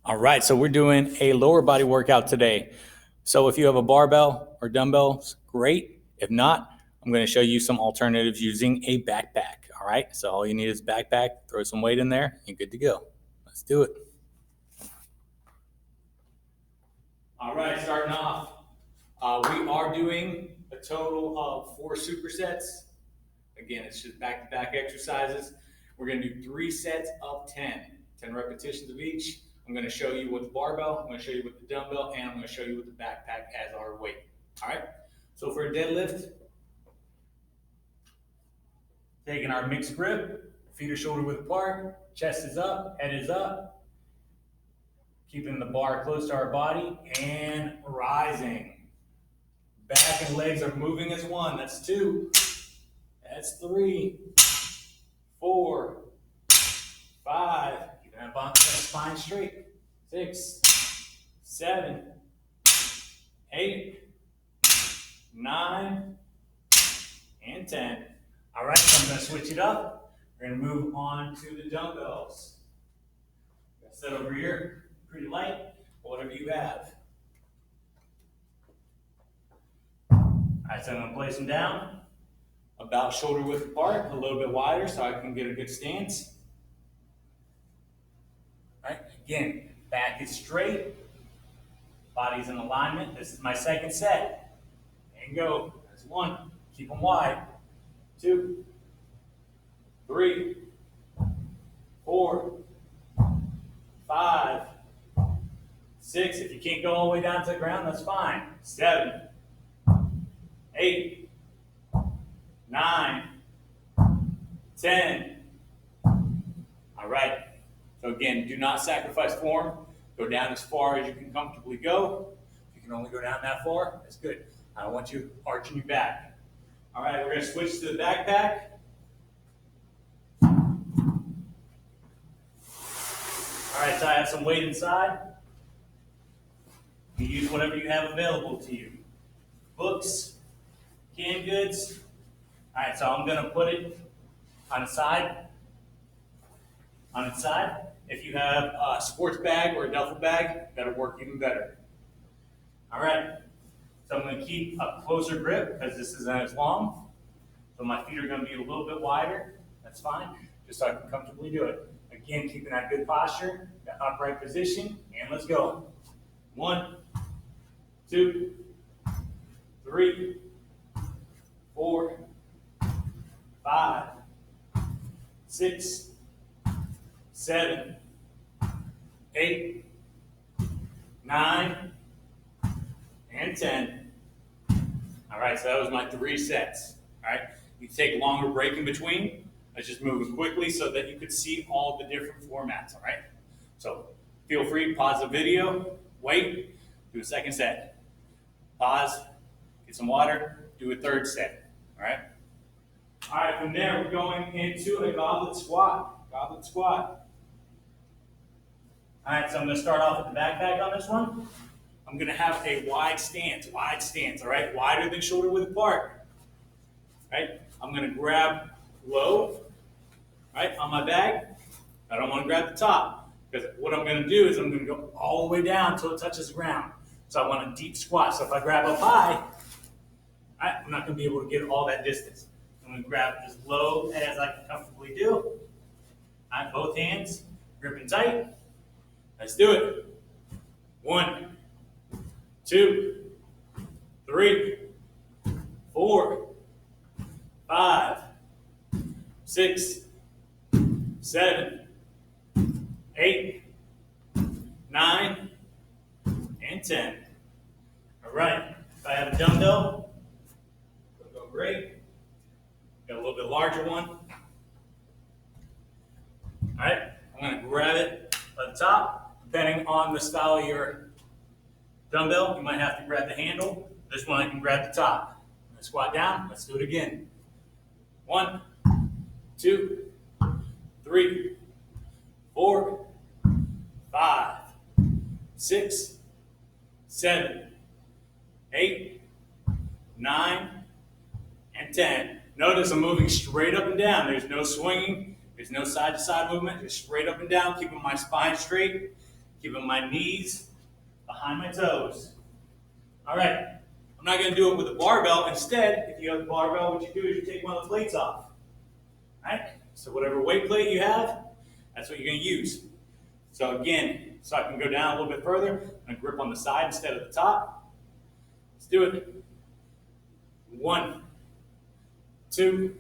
All right, so we're doing a lower body workout today. So if you have a barbell or dumbbells, great. If not, I'm going to show you some alternatives using a backpack. All right, so all you need is a backpack, throw some weight in there, and good to go. Let's do it. All right, starting off, we are doing a total of 4 supersets. Again, it's just back-to-back exercises. We're going to do 3 sets of 10 repetitions of each. I'm going to show you with the barbell, I'm going to show you with the dumbbell, and I'm going to show you with the backpack as our weight. All right, so for a deadlift, taking our mixed grip, feet are shoulder width apart, chest is up, head is up, keeping the bar close to our body, and rising. Back and legs are moving as one. That's 2. That's 3, 4, 5. Keeping that spine straight. 6, 7, 8, 9, and 10. All right, so I'm going to switch it up. We're going to move on to the dumbbells. Set over here, pretty light, whatever you have. All right, so I'm going to place them down about shoulder width apart, a little bit wider so I can get a good stance. All right, again, back is straight, body's in alignment. This is my second set. And go. That's 1. Keep them wide. 2, 3, 4, 5, 6. If you can't go all the way down to the ground, that's fine. 7, 8, 9, 10. All right. So again, do not sacrifice form. Go down as far as you can comfortably go. If you can only go down that far, that's good. I don't want you arching your back. All right, we're going to switch to the backpack. All right, so I have some weight inside. You use whatever you have available to you. Books, canned goods. All right, so I'm going to put it on its side. On its side. If you have a sports bag or a duffel bag, that'll work even better. All right, so I'm going to keep a closer grip because this isn't as long. So my feet are going to be a little bit wider. That's fine, just so I can comfortably do it. Again, keeping that good posture, that upright position, and let's go. 1, 2, 3, 4, 5, 6, 7, 8, 9, and 10. All right, so that was my 3 sets. All right, you can take a longer break in between. Let's just move it quickly so that you could see all the different formats. All right, so feel free to pause the video, wait, do a second set. Pause, get some water, do a third set. All right. All right, from there we're going into a goblet squat. Goblet squat. All right, so I'm going to start off with the backpack on this one. I'm going to have a wide stance, all right? Wider than shoulder width apart, right? I'm going to grab low, right, on my bag. I don't want to grab the top because what I'm going to do is I'm going to go all the way down until it touches the ground. So I want a deep squat. So if I grab up high, right, I'm not going to be able to get all that distance. I'm going to grab as low as I can comfortably do. All right, both hands, gripping tight. Let's do it. 1, 2, 3, 4, 5, 6, 7, 8, 9, and 10. All right. If I have a dumbbell, it'll go great. Got a little bit larger one. All right. I'm going to grab it at the top. Depending on the style of your dumbbell, you might have to grab the handle. This one I can grab the top. Let's squat down. Let's do it again. 1, 2, 3, 4, 5, 6, 7, 8, 9, and 10. Notice I'm moving straight up and down. There's no swinging. There's no side-to-side movement. Just straight up and down, keeping my spine straight, Keeping my knees behind my toes. All right, I'm not gonna do it with a barbell. Instead, if you have a barbell, what you do is you take one of the plates off. All right, so whatever weight plate you have, that's what you're gonna use. So again, so I can go down a little bit further, I'm gonna grip on the side instead of the top. Let's do it. 1, 2,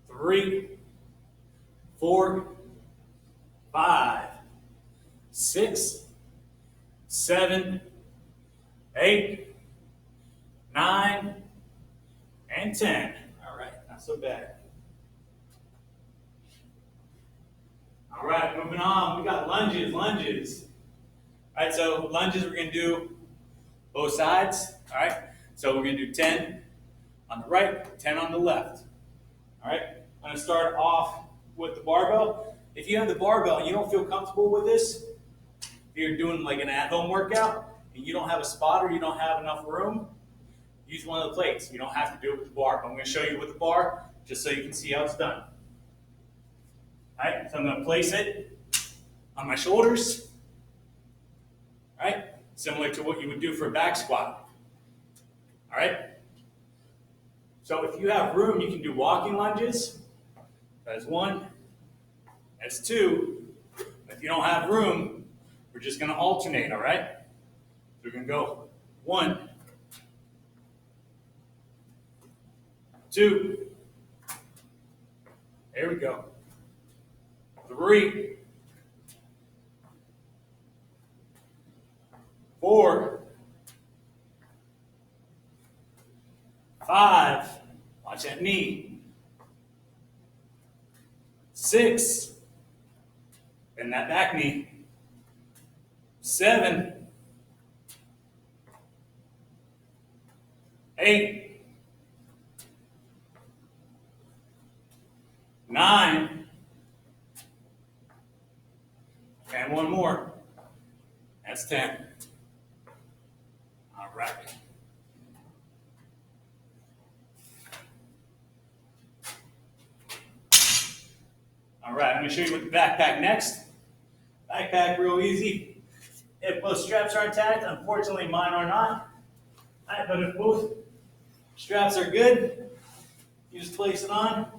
3, 4, 5, 6, 7, 8, 9, and 10. All right, not so bad. All right, moving on. We got lunges. All right, so lunges we're gonna do both sides. All right, so we're gonna do 10 on the right, 10 on the left. All right, I'm gonna start off with the barbell. If you have the barbell and you don't feel comfortable with this, if you're doing like an at-home workout and you don't have a spot or you don't have enough room, use one of the plates. You don't have to do it with the bar. But I'm gonna show you with the bar just so you can see how it's done. All right, so I'm gonna place it on my shoulders. All right, similar to what you would do for a back squat. All right, so if you have room, you can do walking lunges. That's 1, that's 2. If you don't have room, we're just gonna alternate, all right? So we're gonna go 1, 2, there we go. 3, 4, 5, watch that knee. 6, bend that back knee. 7, 8, 9, and one more. That's 10. All right. All right, I'm gonna show you with the backpack next. Backpack, real easy. If both straps are intact, unfortunately mine are not. All right, but if both straps are good, you just place it on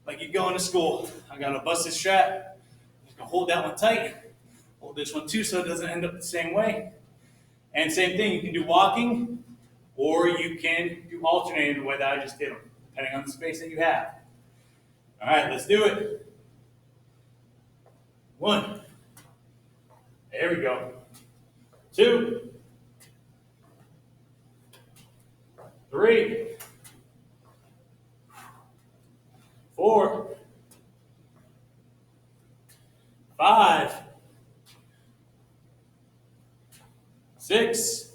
like you're going to school. I'm gonna bust this strap. I'm just gonna hold that one tight. Hold this one too so it doesn't end up the same way. And same thing, you can do walking or you can do alternating the way that I just did them, depending on the space that you have. All right, let's do it. 1, there we go. 2, 3, 4, 5, 6,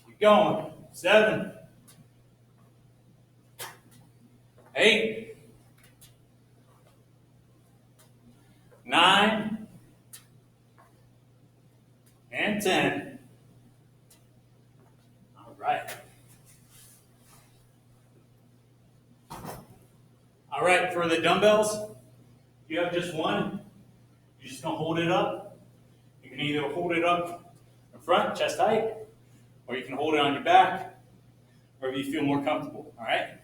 keep going, 7, 8, 9, and 10. All right. All right, for the dumbbells, you have just one. You're just gonna hold it up. You can either hold it up in front, chest height, or you can hold it on your back, wherever you feel more comfortable, all right?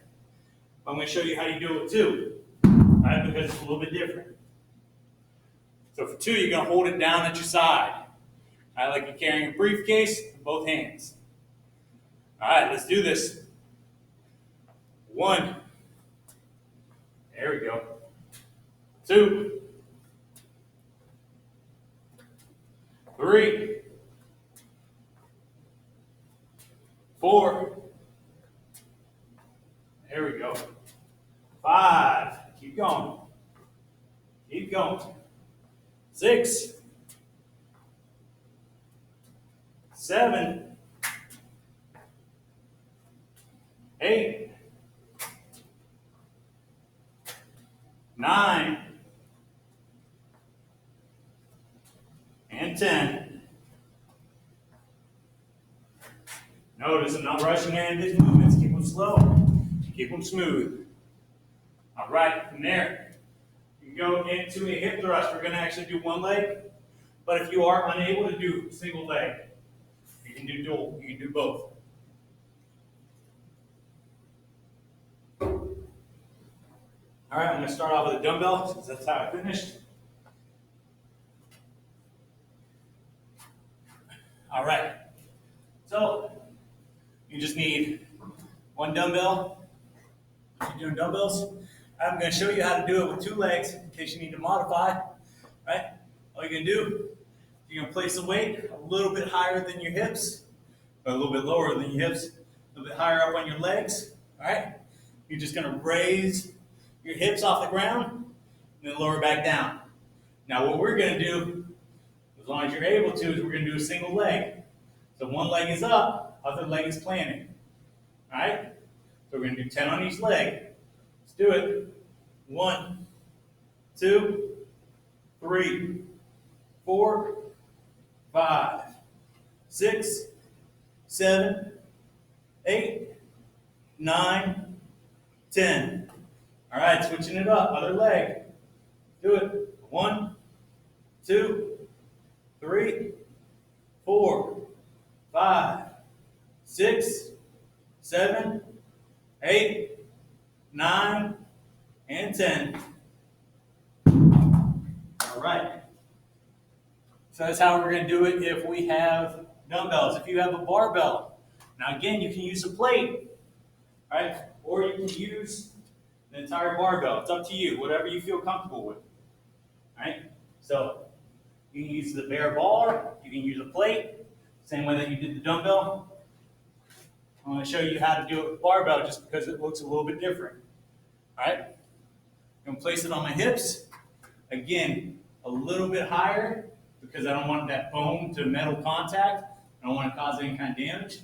I'm gonna show you how you do it too, all right, because it's a little bit different. So for 2, you're gonna hold it down at your side, all right, like you're carrying a briefcase in both hands. All right, let's do this. 1, there we go. 2, 3, 4, there we go. 5, keep going. Keep going. 6, 7, 8, 9, and 10. Notice I'm not rushing any of these movements. Keep them slow. Keep them smooth. All right, from there, you we go into a hip thrust. We're gonna actually do one leg, but if you are unable to do single leg, you can do dual, you can do both. All right, I'm gonna start off with a dumbbell, since that's how I finished. All right, so you just need one dumbbell. If you're doing dumbbells, I'm going to show you how to do it with two legs in case you need to modify. Right? All you're going to do, you're going to place the weight a little bit higher than your hips, or a little bit lower than your hips, a little bit higher up on your legs. All right? You're just going to raise your hips off the ground and then lower back down. Now, what we're going to do, as long as you're able to, is we're going to do a single leg. So one leg is up, other leg is planted. All right? So we're going to do 10 on each leg. Let's do it. 1, 2, 3, 4, 5, 6, 7, 8, 9, 10. All right, switching it up. Other leg. Do it. 1, 2, 3, 4, 5, 6, 7, 8, 9, and 10. All right. So that's how we're going to do it if we have dumbbells. If you have a barbell, now again, you can use a plate, right? Or you can use the entire barbell. It's up to you, whatever you feel comfortable with. All right? So you can use the bare bar, you can use a plate, same way that you did the dumbbell. I'm going to show you how to do it with barbell just because it looks a little bit different. All right? I'm going to place it on my hips. Again, a little bit higher because I don't want that bone to metal contact. I don't want to cause any kind of damage.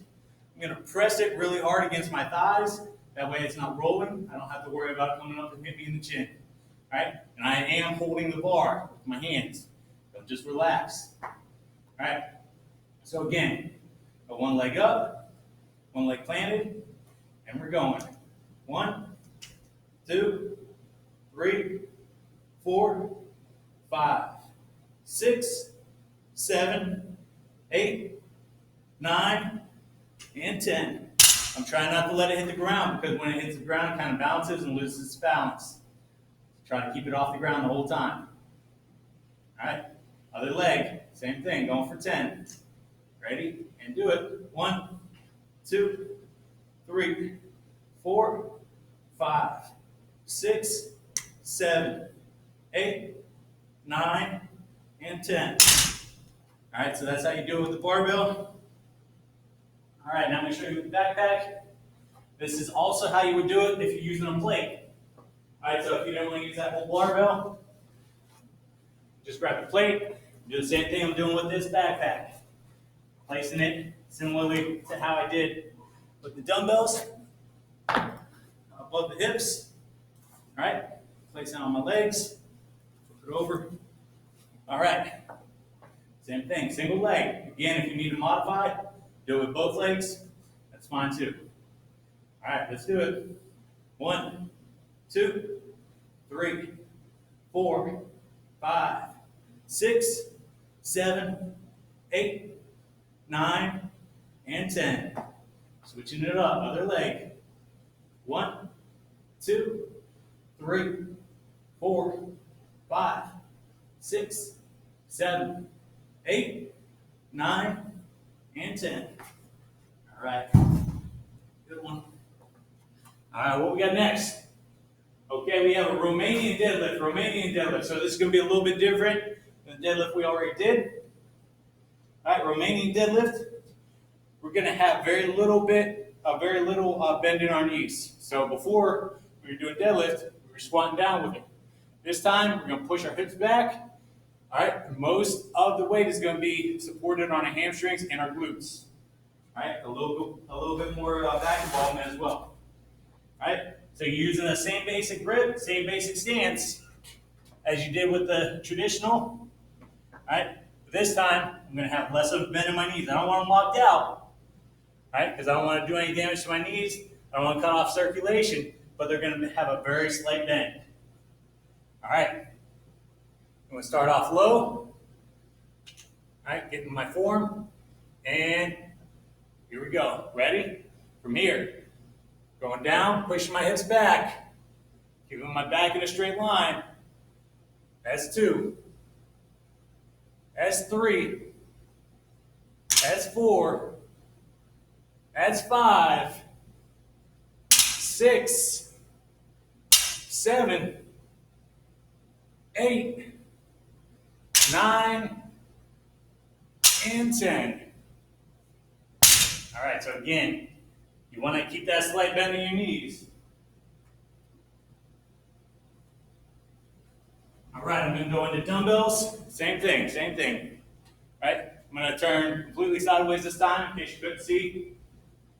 I'm going to press it really hard against my thighs. That way it's not rolling. I don't have to worry about coming up and hit me in the chin. All right? And I am holding the bar with my hands. So just relax. All right? So again, got one leg up, one leg planted, and we're going. 1, 2, 3, 4, 5, 6, 7, 8, 9, and 10. I'm trying not to let it hit the ground because when it hits the ground, it kind of bounces and loses its balance. Try to keep it off the ground the whole time. All right, other leg, same thing, going for 10. Ready? And do it. 1, 2, 3, 4, 5, 6, 7, 8, 9, and 10. All right, so that's how you do it with the barbell. All right, now I'm going to show you with the backpack. This is also how you would do it if you're using a plate. All right, so if you don't want to use that whole barbell, just grab the plate, do the same thing I'm doing with this backpack. Placing it similarly to how I did with the dumbbells, above the hips. All right, place it on my legs, flip it over. All right, same thing, single leg. Again, if you need to modify, do it with both legs, that's fine too. All right, let's do it. 1, 2, 3, 4, 5, 6, 7, 8, 9, and 10. Switching it up, other leg. 1, 2, 3, 4, 5, 6, 7, 8, 9, and 10. All right, good one. All right, what we got next? Okay, we have a Romanian deadlift. Romanian deadlift. So this is going to be a little bit different than the deadlift we already did. All right, Romanian deadlift. We're going to have very little bend in our knees. So before we were doing deadlift, we were squatting down with it. This time, we're going to push our hips back. All right, most of the weight is going to be supported on our hamstrings and our glutes. All right, a little bit more back involvement as well. All right, so you're using the same basic grip, same basic stance as you did with the traditional. All right, this time I'm going to have less of a bend in my knees. I don't want them locked out. All right, because I don't want to do any damage to my knees. I don't want to cut off circulation, but they're going to have a very slight bend. All right, I'm going to start off low. All right, get in my form. And here we go. Ready? From here. Going down, pushing my hips back. Keeping my back in a straight line. That's 2. That's 3. That's 4. That's 5. 6. 7. 8. 9. And 10. All right, so again, you want to keep that slight bend in your knees. All right, I'm going to go into dumbbells. Same thing, same thing. All right, I'm going to turn completely sideways this time, in case you couldn't see.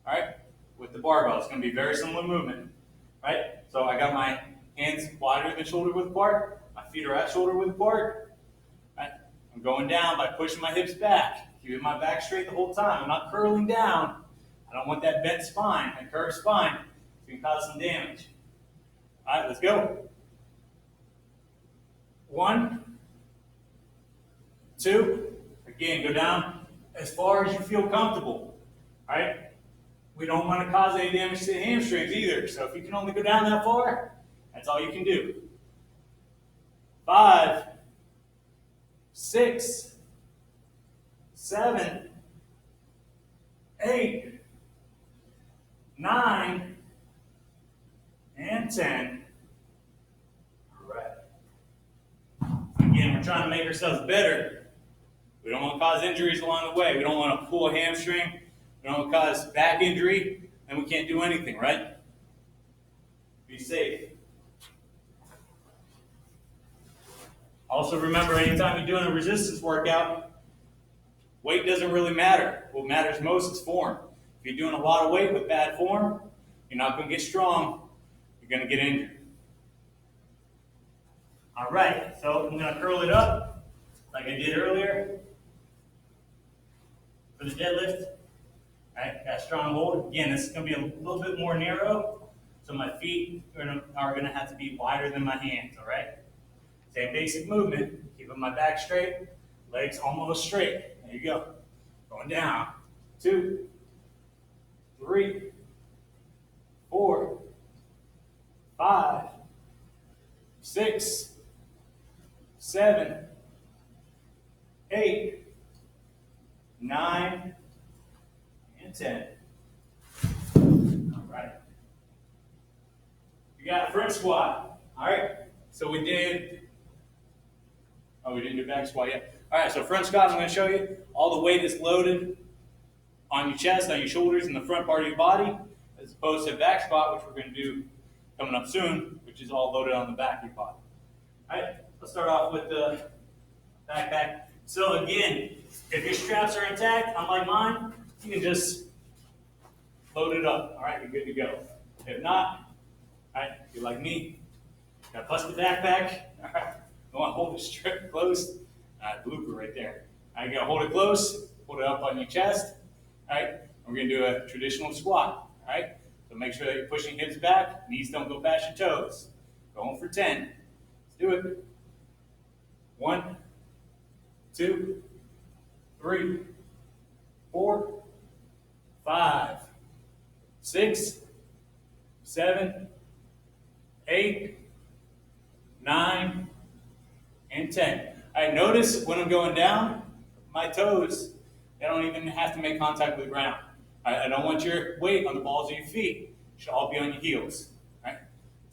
All right, with the barbell, it's going to be very similar movement. All right, so I got my hands wider than shoulder width apart. My feet are at shoulder width apart. All right, I'm going down by pushing my hips back, keeping my back straight the whole time. I'm not curling down. I don't want that bent spine, that curved spine. It's going to cause some damage. All right, let's go. 1, 2. Again, go down as far as you feel comfortable. All right? We don't want to cause any damage to the hamstrings either. So if you can only go down that far, that's all you can do. 5, 6, 7, 8, 9, and 10. All right. Again, we're trying to make ourselves better. We don't want to cause injuries along the way. We don't want to pull a hamstring. We don't want to cause back injury, and we can't do anything, right? Be safe. Also remember, anytime you're doing a resistance workout, weight doesn't really matter. What matters most is form. If you're doing a lot of weight with bad form, you're not going to get strong. You're going to get injured. All right, so I'm going to curl it up like I did earlier for the deadlift. All right, got a strong hold. Again, this is going to be a little bit more narrow, so my feet are going to have to be wider than my hands, all right? Same basic movement, keeping my back straight, legs almost straight. There you go. Going down. 2, 3, 4, 5, 6, 7, 8, 9, and 10. All right. You got a front squat. All right. So we didn't do back squat yet. All right. So front squat, I'm going to show you. All the weight is loaded on your chest, on your shoulders, and the front part of your body, as opposed to back squat, which we're going to do coming up soon, which is all loaded on the back of your body. All right. Let's start off with the backpack. So again, if your straps are intact, unlike mine, you can just load it up. All right, you're good to go. If not, all right, if you're like me, got to bust the backpack. All right, you want to hold it straight close. Blooper right there. All right, you got to hold it close, hold it up on your chest. All right, we're going to do a traditional squat. All right, so make sure that you're pushing hips back, knees don't go past your toes. Going for 10. Let's do it. 1, 2, 3, 4, 5, 6, 7, 8, 9, and 10. All right, notice when I'm going down, my toes, they don't even have to make contact with the ground. All right, I don't want your weight on the balls of your feet. It should all be on your heels. All right?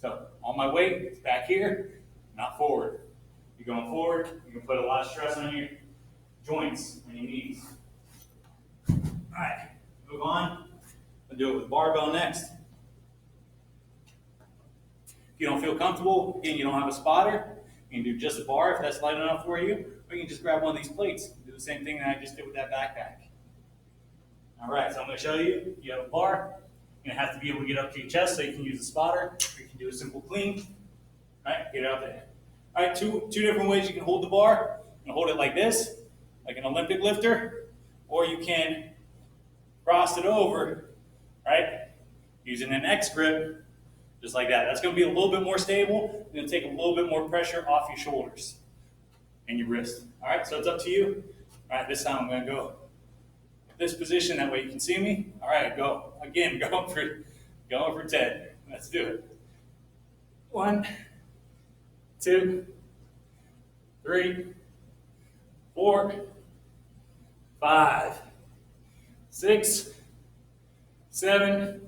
So all my weight is back here, not forward. You're going forward, you can put a lot of stress on your joints, on your knees. All right, move on. I'll do it with barbell next. If you don't feel comfortable, again, you don't have a spotter, you can do just a bar if that's light enough for you, or you can just grab one of these plates. Do the same thing that I just did with that backpack. All right, so I'm going to show you. You have a bar. You're going to have to be able to get up to your chest so you can use a spotter, or you can do a simple clean. All right, get it up there. All right, two different ways you can hold the bar. You can hold it like this, like an Olympic lifter, or you can cross it over, right, using an X grip, just like that. That's going to be a little bit more stable. It's going to take a little bit more pressure off your shoulders. and your wrist. All right, so it's up to you. All right, this time I'm gonna go this position, that way you can see me. All right, go. Again, going for 10. Let's do it. 1, 2, 3, 4, 5, 6, 7,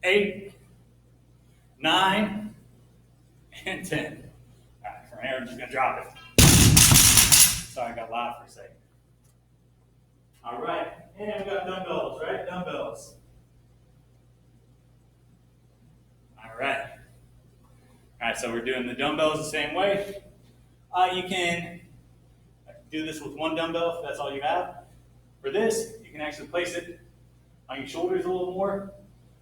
8, 9, and 10. All right, from here, I'm just gonna drop it. Sorry, I got loud for a second. All right, and we got dumbbells, right? Dumbbells. All right. All right, so we're doing the dumbbells the same way. You can do this with one dumbbell if that's all you have. For this, you can actually place it on your shoulders a little more.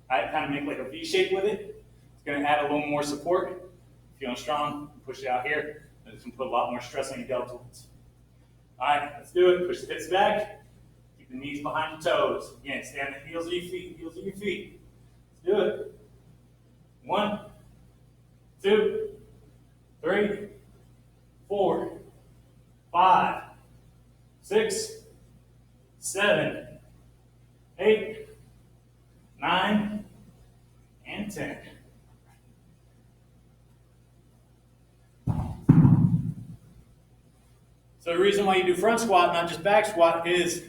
I kind of make like a V shape with it. It's going to add a little more support. Feeling strong, push it out here. It's going to put a lot more stress on your deltoids. All right, let's do it. Push the hips back. Keep the knees behind your toes. Again, stay on the heels of your feet. Heels of your feet. Let's do it. 1, 2, 3, 4, 5, 6, 7, 8, 9, and 10. So the reason why you do front squat, not just back squat, is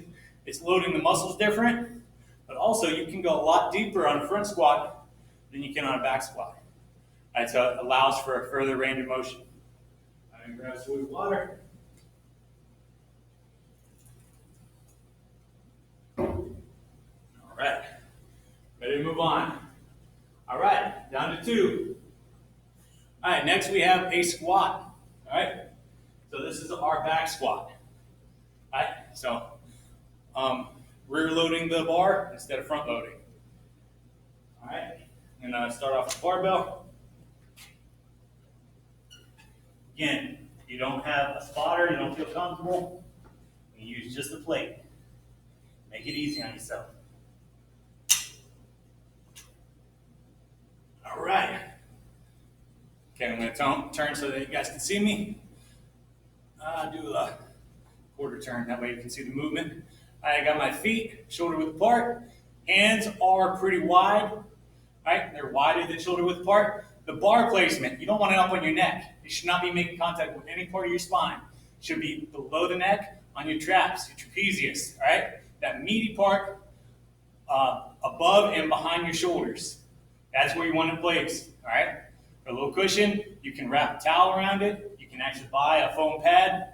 it's loading the muscles different, but also you can go a lot deeper on a front squat than you can on a back squat. All right, so it allows for a further range of motion. I'm going to grab a swig of water. All right, ready to move on. All right, down to 2. All right, next we have a squat. All right, so this is our back squat. All right, so rear loading the bar instead of front loading. All right, and start off with the barbell. Again, if you don't have a spotter, you don't feel comfortable, you use just a plate. Make it easy on yourself. All right. Okay, I'm going to turn so that you guys can see me. Do a quarter turn, that way you can see the movement. I got my feet shoulder width apart. Hands are pretty wide, right? They're wider than shoulder width apart. The bar placement, you don't want it up on your neck. You should not be making contact with any part of your spine. It should be below the neck on your traps, your trapezius, all right? That meaty part above and behind your shoulders. That's where you want it placed, all right? For a little cushion, you can wrap a towel around it. You can actually buy a foam pad,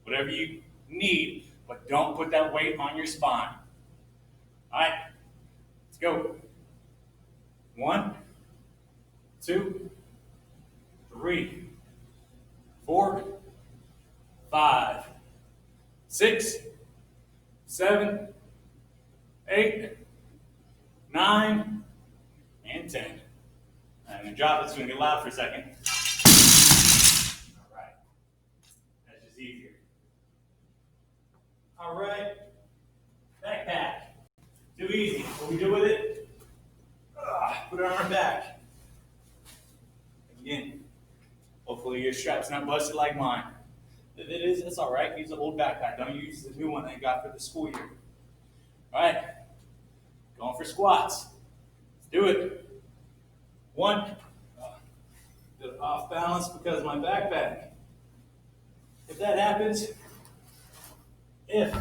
whatever you need, but don't put that weight on your spine. All right, let's go. 1, 2, 3, 4, 5, 6, 7, 8, 9, and 10. I'm going to drop it, it's going to get loud for a second. All right, that's just easier. All right, backpack. Too easy. What we do with it? Put it on our back. Again, hopefully your strap's not busted like mine. If it is, it's all right. Use an old backpack. Don't use the new one that you got for the school year. All right, going for squats. Let's do it. 1, bit off balance because of my backpack. If that happens, if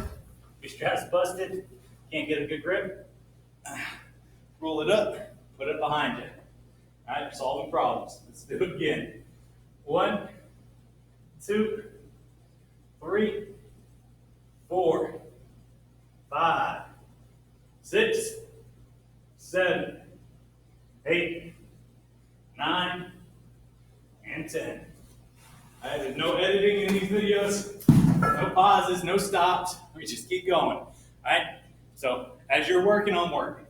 your strap's busted, can't get a good grip, roll it up, put it behind you. All right, solving problems. Let's do it again. 1, 2, 3, 4, 5, 6, 7, 8, 9, and 10. All right, there's no editing in these videos, no pauses, no stops. We just keep going. All right, so as you're working on working.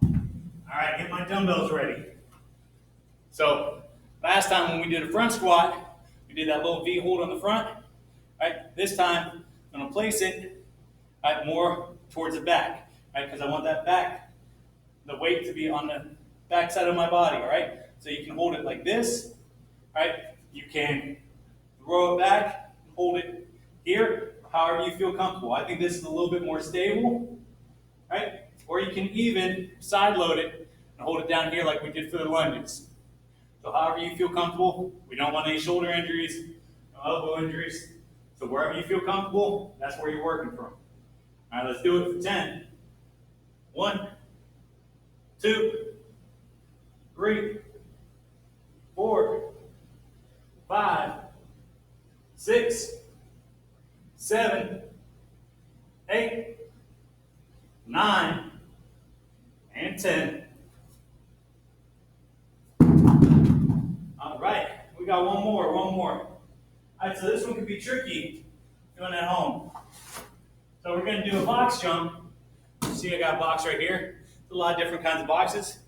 All right, get my dumbbells ready. So last time when we did a front squat, we did that little V hold on the front. All right, this time I'm gonna place it more towards the back, right? Because I want that back, the weight to be on the back side of my body, all right? So you can hold it like this, right? You can throw it back, hold it here, however you feel comfortable. I think this is a little bit more stable, right? Or you can even side load it and hold it down here like we did for the lunges. So however you feel comfortable, we don't want any shoulder injuries, no elbow injuries. So wherever you feel comfortable, that's where you're working from. All right, let's do it for 10. 1, 2, 3, 4, 5, 6, 7, 8, 9, and 10. All right, we got one more. All right, so this one could be tricky doing at home. So we're going to do a box jump. See, I got a box right here. There's a lot of different kinds of boxes.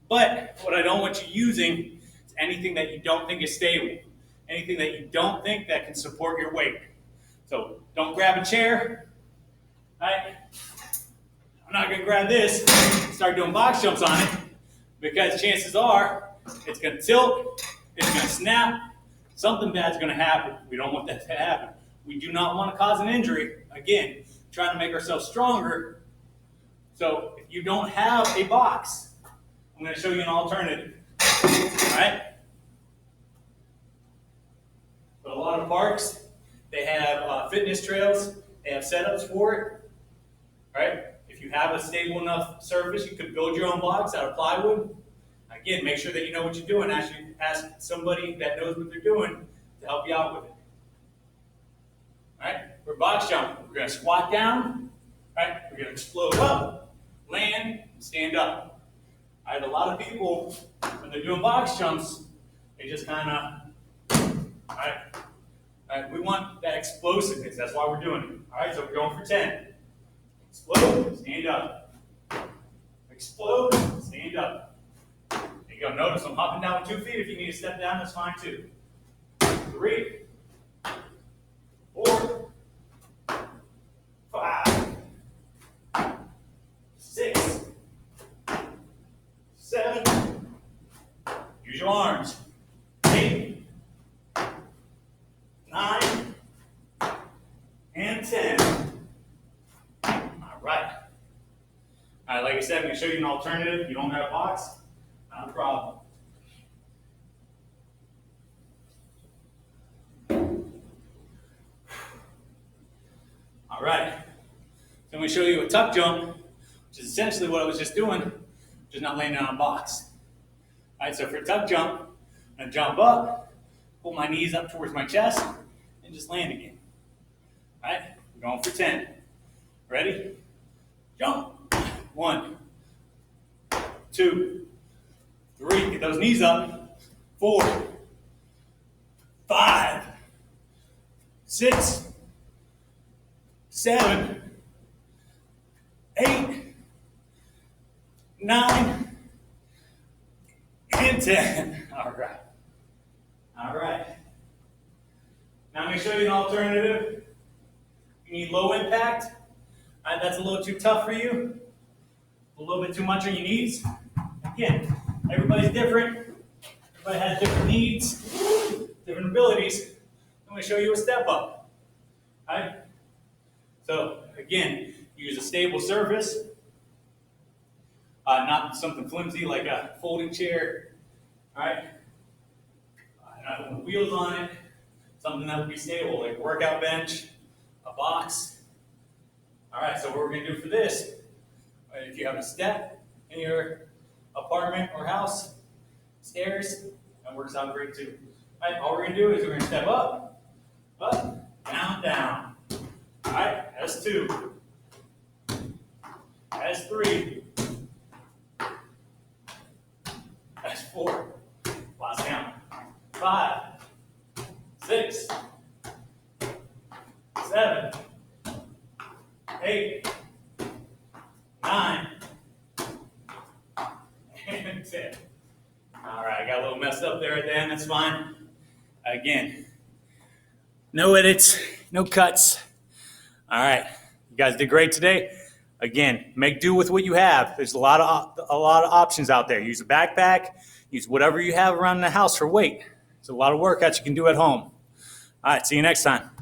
But what I don't want you using is anything that you don't think is stable. Anything that you don't think that can support your weight. So don't grab a chair. All right? I'm not going to grab this and start doing box jumps on it because chances are it's going to tilt, it's going to snap, something bad's going to happen. We don't want that to happen. We do not want to cause an injury. Again, trying to make ourselves stronger. So if you don't have a box, I'm going to show you an alternative. All right? But a lot of parks, they have fitness trails. They have setups for it. All right? If you have a stable enough surface, you could build your own box out of plywood. Again, make sure that you know what you're doing. Ask somebody that knows what they're doing to help you out with it. All right? For box jump, we're going to squat down. All right? We're going to explode up, land, and stand up. All right? A lot of people, when they're doing box jumps, they just kind of, all right? All right? We want that explosiveness. That's why we're doing it. All right? So we're going for 10. Explode, stand up. Explode, stand up. There you go. Notice I'm hopping down with 2 feet. If you need to step down, that's fine too. 3, 4, 5, 6, 7. Use your arms. 8, 9, and 10. All right, like I said, I'm going to show you an alternative. You don't have a box, not a problem. All right, so I'm going to show you a tuck jump, which is essentially what I was just doing, just not landing on a box. All right, so for a tuck jump, I'm going to jump up, pull my knees up towards my chest, and just land again. All right, we're going for 10. Ready? Jump. 1, 2, 3. Get those knees up. 4, 5, 6, 7, 8, 9, and 10. All right. All right. Now I'm going to show you an alternative. You need low impact. All right, that's a little too tough for you. A little bit too much on your knees. Again, everybody's different. Everybody has different needs, different abilities. I'm going to show you a step up. All right? So, again, use a stable surface, not something flimsy like a folding chair. All right? Not with wheels on it. Something that would be stable, like a workout bench, a box. All right, so what we're going to do for this, if you have a step in your apartment or house, stairs, that works out great too. All right, all we're going to do is we're going to step up, down, down. All right, that's 2. That's 3. That's 4. Last count. 5, 6, 7, 8, 9, and 10. All right, I got a little messed up there at the end. That's fine. Again, no edits, no cuts. All right, you guys did great today. Again, make do with what you have. There's a lot of options out there. Use a backpack. Use whatever you have around the house for weight. It's a lot of workouts you can do at home. All right, see you next time.